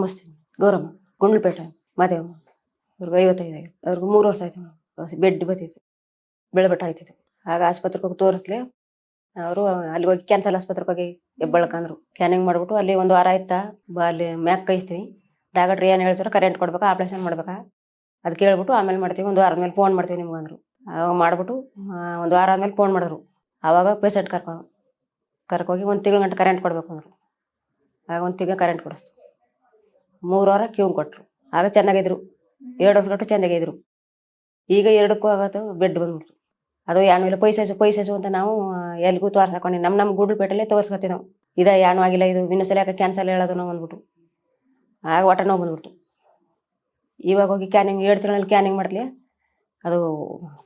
ನಂಬಿಸ್ತೀನಿ. ಗೌರಮ್ಮ ಗುಂಡ್ಲುಪೇಟೆ ಮಾದೇವಮ್ಮ ಅವ್ರಿಗೆ 55 ಅವ್ರಿಗೆ 3 ವರ್ಷ ಆಯ್ತು. ಬೆಡ್ ಬತ್ತೈತೆ, ಬೆಳಬೆಟ್ಟ ಆಯ್ತೈತೆ. ಆಗ ಆಸ್ಪತ್ರೆಗೆ ಹೋಗಿ ತೋರಿಸ್ಲೆ ಅವರು ಅಲ್ಲಿ ಹೋಗಿ ಕ್ಯಾನ್ಸರ್ ಆಸ್ಪತ್ರೆಗೆ ಹೋಗಿ ಹೆಬ್ಬಳ್ಕಂದ್ರು. ಸ್ಕ್ಯಾನಿಂಗ್ ಮಾಡ್ಬಿಟ್ಟು ಅಲ್ಲಿ 1 ವಾರ ಆಯ್ತಾ ಅಲ್ಲಿ ಮ್ಯಾಕ್ ಕಳಿಸ್ತೀವಿ. ಡಾಕ್ಟ್ರ್ ಏನು ಹೇಳ್ತಾರೋ ಕರೆಂಟ್ ಕೊಡ್ಬೇಕಾ ಆಪ್ರೇಷನ್ ಮಾಡ್ಬೇಕಾ ಅದು ಕೇಳ್ಬಿಟ್ಟು ಆಮೇಲೆ ಮಾಡ್ತೀವಿ, 1 ವಾರದ ಮೇಲೆ ಫೋನ್ ಮಾಡ್ತೀವಿ ನಿಮ್ಗೆ ಅಂದರು. ಆವಾಗ ಮಾಡ್ಬಿಟ್ಟು 1 ವಾರ ಆದಮೇಲೆ ಫೋನ್ ಮಾಡಿದ್ರು. ಆವಾಗ ಪೇಷಂಟ್ ಕರ್ಕೋಗಿ 1 ತಿಂಗಳ ಗಂಟೆ ಕರೆಂಟ್ ಕೊಡಬೇಕು ಅಂದರು. ಆಗ 1 ತಿಂಗಳು ಕರೆಂಟ್ ಕೊಡಿಸ್ತು. 3 ವಾರ ಕ್ಯೂ ಕೊಟ್ಟರು. ಆಗ ಚೆನ್ನಾಗಿದ್ರು, 2 ವರ್ಷಗಟ್ಟು ಚೆನ್ನಾಗಿದ್ರು. ಈಗ 2ಕ್ಕೂ ಆಗೋದು ಬೆಡ್ ಬಂದ್ಬಿಡ್ತು. ಅದು ಯಾಣಿಲ್ಲ ಪೈಸೆಸು ಅಂತ ನಾವು ಎಲ್ಗೂ ತೋರ್ಸಾಕೊಂಡು ನಮ್ಮ ಗುಂಡ್ಲುಪೇಟೆಲ್ಲೇ ತೋರಿಸ್ಕೊತೀವಿ ನಾವು. ಯಾಣು ಆಗಿಲ್ಲ, ಇದು ಇನ್ನೊಂದ್ಸಲ ಯಾಕೆ ಕ್ಯಾನ್ಸಲ್ ಹೇಳೋದು ನಾವು ಅಂದ್ಬಿಟ್ಟು. ಆಗ ಹೊಟ್ಟೆ ನೋವು ಬಂದ್ಬಿಡ್ತು. ಇವಾಗ ಹೋಗಿ 2 ತಿಂಗಳಲ್ಲಿ ಕ್ಯಾನಿಂಗ್ ಮಾಡ್ಲಿ, ಅದು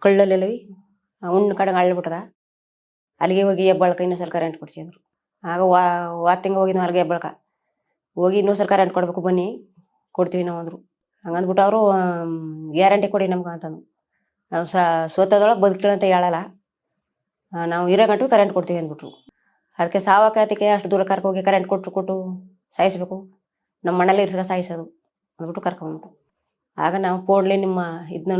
ಕಳ್ಳಲ್ಲೆಲ್ಲ ಉಣ್ಣು ಕಡೆಗೆ ಅಳ್ಬಿಟ್ಟದ. ಅಲ್ಲಿಗೆ ಹೋಗಿ ಹೆಬ್ಬಳ್ಕ ಇನ್ನೊಂದ್ಸಲ ಕರೆಂಟ್ ಕೊಡಿಸಿ ಅಂದರು. ಆಗ ತಿಂಗಳು ಹೋಗಿ ಅಲ್ಲಿಗೆ ಹೆಬ್ಬಳ್ಕ ಹೋಗಿ ಇನ್ನೊಂದ್ಸಲ ಕರೆಂಟ್ ಕೊಡಬೇಕು ಬನ್ನಿ ಕೊಡ್ತೀವಿ ನಾವು ಅಂದರು. ಹಂಗಂದ್ಬಿಟ್ಟು ಅವರು ಗ್ಯಾರಂಟಿ ಕೊಡಿ ನಮ್ಗೆ ಅಂತಂದು. ನಾವು ಸೋತದೊಳಗೆ ಬದುಕಿಲ್ಲ ಅಂತ ಹೇಳಲ್ಲ, ನಾವು ಇರೋ ಗಂಟು ಕರೆಂಟ್ ಕೊಡ್ತೀವಿ ಅಂದ್ಬಿಟ್ರು. ಅದಕ್ಕೆ ಸಾವಕಾತಿಗೆ ಅಷ್ಟು ದೂರ ಕರ್ಕೋಗಿ ಕರೆಂಟ್ ಕೊಟ್ಟು ಸಾಯಿಸ್ಬೇಕು, ನಮ್ಮ ಮನೇಲಿ ಸಾಯಿಸೋದು ಅಂದ್ಬಿಟ್ಟು ಕರ್ಕೊಂಡ್ಬಿಟ್ಟು. ಆಗ ನಾವು ಫೋನ್ಲಿ ನಿಮ್ಮ ಇದನ್ನ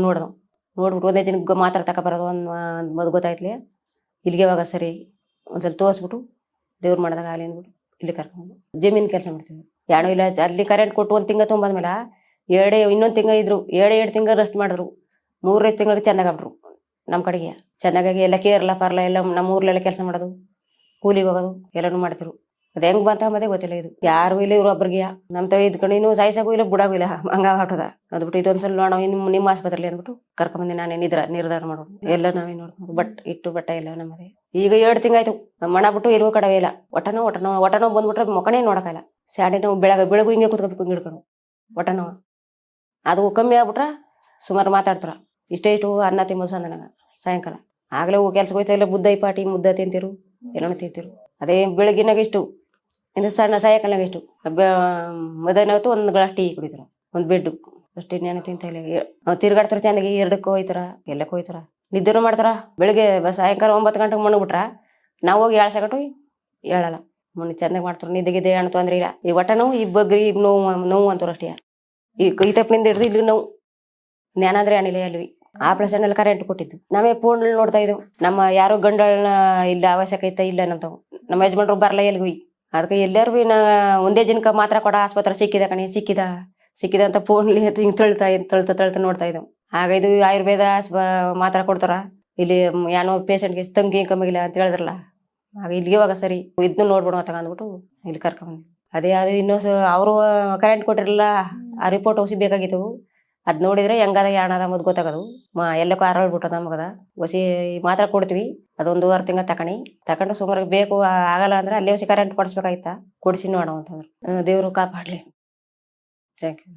ನೋಡ್ಬಿಟ್ಟು ಒಂದೇ ಜನಕ್ಕೆ ಮಾತ್ರ ತಗೊಬರೋದು ಒಂದು ಗೊತ್ತಾಯ್ತಲಿ. ಇಲ್ಲಿಗೆ ಹೋಗ ಸರಿ ಒಂದ್ಸಲ ತೋರಿಸ್ಬಿಟ್ಟು ದೇವ್ರು ಮಾಡಿದಾಗ ಆಗಲಿ ಅಂದ್ಬಿಟ್ಟು ಇಲ್ಲಿ ಕರ್ಕೊಂಡು ಜಮೀನು ಕೆಲಸ ಮಾಡ್ತೀವಿ. ಯಾಣು ಇಲ್ಲ ಅಲ್ಲಿ ಕರೆಂಟ್ ಕೊಟ್ಟು 1 ತಿಂಗಳು ತುಂಬಾದ್ಮೇಲೆ ಇನ್ನೊಂದು ತಿಂಗಳು ಇದ್ರು. 2 ತಿಂಗಳು ರೆಸ್ಟ್ ಮಾಡಿದ್ರು. 3 ತಿಂಗಳಿಗೆ ಚೆನ್ನಾಗಾಗ್ಬಿಟ್ರು. ನಮ್ಮ ಕಡೆಗೆ ಚೆನ್ನಾಗಾಗಿ ಎಲ್ಲ ಕೇರಳ ಪರ್ಲ ಎಲ್ಲ ನಮ್ಮ ಊರ್ಲೆಲ್ಲ ಕೆಲಸ ಮಾಡೋದು, ಕೂಲಿಗೆ ಹೋಗೋದು ಎಲ್ಲನೂ ಮಾಡ್ತಿರು. ಅದು ಹೆಂಗೆ ಬಂತ ಮತ್ತೆ ಗೊತ್ತಿಲ್ಲ. ಇದು ಯಾರು ಇಲ್ಲ, ಇವ್ರು ಒಬ್ರಿಗೆ ನಮ್ಮ ತಾವು ಇದ್ಕೊಂಡು ಇನ್ನೂ ಸಾಯಿಸಾಗೂ ಇಲ್ಲ ಬಿಡಾಗೂ ಇಲ್ಲ, ಹಂಗ ಹೊಟ್ಟದ ಅದ್ಬಿಟ್ಟು ಇದೊಂದ್ಸಲ ನೋಡೋ ನಿಮ್ಮ ಆಸ್ಪತ್ರೆಲಿ ಅಂದ್ಬಿಟ್ಟು ಕರ್ಕೊಂಬಂದಿ. ನಾನೇ ನಿರ್ಧಾರ ಮಾಡೋದು ಎಲ್ಲ ನಾವೇ ನೋಡ್ಕೊಂಡು ಬಟ್ಟ ಇಲ್ಲ ನಮ್ಮದೇ. ಈಗ 2 ತಿಂಗಾಯ್ತು ನಮ್ಮ ಮಣ ಬಿಟ್ಟು ಇರುವ ಕಡವೆ ಇಲ್ಲ. ಹೊಟ್ಟೆ ನೋವು ಬಂದ್ಬಿಟ್ರೆ ಮುಖನೇ ನೋಡೋಕ್ಕಾಗಲ್ಲ. ಸ್ಯಾಡಿ ನೋವು ಬೆಳಗು ಹಿಂಗೆ ಕೂತ್ಕೋಬೇಕು, ಹಿಂಗೆ ಹಿಡ್ಕೊಂಡು ಹೊಟ್ಟೆ ನೋವು. ಅದು ಕಮ್ಮಿ ಆಗ್ಬಿಟ್ರೆ ಸುಮಾರು ಮಾತಾಡ್ತಾರ. ಇಷ್ಟು ಅನ್ನ ತಿಂಬೋದು ನನಗೆ ಸಾಯಂಕಾಲ ಆಗಲೇ ಕೆಲ್ಸಕ್ಕೆ ಹೋಯ್ತಾ ಇಲ್ಲ. ಮುದ್ದೆ ತಿಂತಿರು, ಎಲ್ಲನೂ ತಿಂತಿರು. ಅದೇ ಬೆಳಗ್ಗಿನಾಗ ಇಷ್ಟು ಇನ್ನು ಸಣ್ಣ ಸಾಯಂಕಾಲನಾಗ ಇಷ್ಟು ಮಧ್ಯಾಹ್ನ ಹೊತ್ತು 1 ಗ್ಲಾಸ್ ಟೀ ಕುಡಿತಾರೆ, 1 ಬೆಡ್ಡು ಅಷ್ಟು. ಇನ್ನೇನು ತಿಂತ ಇಲ್ಲ. ತಿರ್ಗಾಡ್ತಾರೆ ಚೆನ್ನಾಗಿ. 2ಕ್ಕೆ ಹೋಯ್ತಾರ, ಎಲ್ಲಕ್ಕೆ ಹೋಯ್ತಾರ, ನಿದ್ದೆನೂ ಮಾಡ್ತಾರ. ಬೆಳಗ್ಗೆ ಸಾಯಂಕಾಲ 9 ಗಂಟೆಗೆ ಮಣಗ್ಬಿಟ್ರ ನಾವು ಹೋಗಿ 2 ಸೆಕೆಂಡು ಹೇಳಲ್ಲ. ಚೆನ್ನಾಗಿ ಮಾಡ್ತಾರೆ. ನಿದ್ದೆಗಿದ್ದೆ ಏನು ತೊಂದರೆ ಇಲ್ಲ. ಈ ಹೊಟ್ಟೆ ನೋವು, ಈ ಬಗ್ರಿ ನೋವು ಅಂತಾರ ಅಷ್ಟೇ. ಈ ಟಪ್ನಿಂದ ಹಿಡಿದು ಇಲ್ಲಿ ನೋವು ಜ್ಞಾನ ಅಂದ್ರೆ ಏನಿಲ್ಲ. ಅಲ್ವಿ ಆಪ್ರೇಷನ್ ಎಲ್ಲ ಕರೆಂಟ್ ಕೊಟ್ಟಿದ್ದು ನಾವೇ ಫೋನ್ ನೋಡ್ತಾ ಇದ್ದೆವು. ನಮ್ಮ ಯಾರು ಗಂಡಳನ್ನ ಇಲ್ಲ ಅವಶ್ಯಕತೆ ಇಲ್ಲ ನಮ್ಮ ಯಜಮಾನ್ರು ಬರಲ್ಲ ಎಲ್ವಿ. ಅದಕ್ಕೆ ಎಲ್ಲರೂ ಒಂದೇ ಜನಕ್ಕೆ ಮಾತ್ರ ಕೊಡ ಆಸ್ಪತ್ರೆ ಸಿಕ್ಕಿದ ಕಣಿ ಸಿಕ್ಕಿದ ಅಂತ ಫೋನ್ಲಿ ಹಿಂಗೆ ತಳ್ತಾ ನೋಡ್ತಾ ಇದ್ದೆವು. ಆಗ ಇದು ಆಯುರ್ವೇದ ಮಾತ್ರ ಕೊಡ್ತಾರ ಇಲ್ಲಿ, ಏನೋ ಪೇಷಂಟ್ಗೆ ತಂಗಿ ಕಮ್ಮಿಗಿಲ್ಲ ಅಂತ ಹೇಳಿದ್ರಲ್ಲ. ಆಗ ಇಲ್ಲಿಗೆ ಹೋಗ ಸರಿ ಇದನ್ನು ನೋಡ್ಬಿಡು ಅಂತ ಅಂದ್ಬಿಟ್ಟು ಇಲ್ಲಿ ಕರ್ಕೊಂಡ್ಬಂದ್ವಿ. ಅದೇ ಅದು ಅವರು ಕರೆಂಟ್ ಕೊಟ್ಟಿರಲಿಲ್ಲ. ಆ ರಿಪೋರ್ಟ್ ಬೇಕಾಗಿತ್ತು. ಅದ್ ನೋಡಿದ್ರೆ ಹೆಂಗದ ಯಾಣದ ಮೊದ್ ಗೊತ್ತಾಗೋದು. ಎಲ್ಲಕ್ಕೂ ಅರಳ್ಬಿಟ್ಟದ ನಮಗದ. ಮಾತ್ರ ಕೊಡ್ತೀವಿ. ಅದೊಂದು 2 ತಿಂಗಳು ತಕೊಂಡು ಸುಮಾರು ಬೇಕು ಆಗಲ್ಲ ಅಂದ್ರೆ ಅಲ್ಲೇ ಕರೆಂಟ್ ಕೊಡಿಸ್ಬೇಕಾಯ್ತಾ, ಕೊಡಿಸಿ ನೋಡೋ ಅಂತಂದ್ರು. ದೇವ್ರು ಕಾಪಾಡ್ಲಿ. Thank you.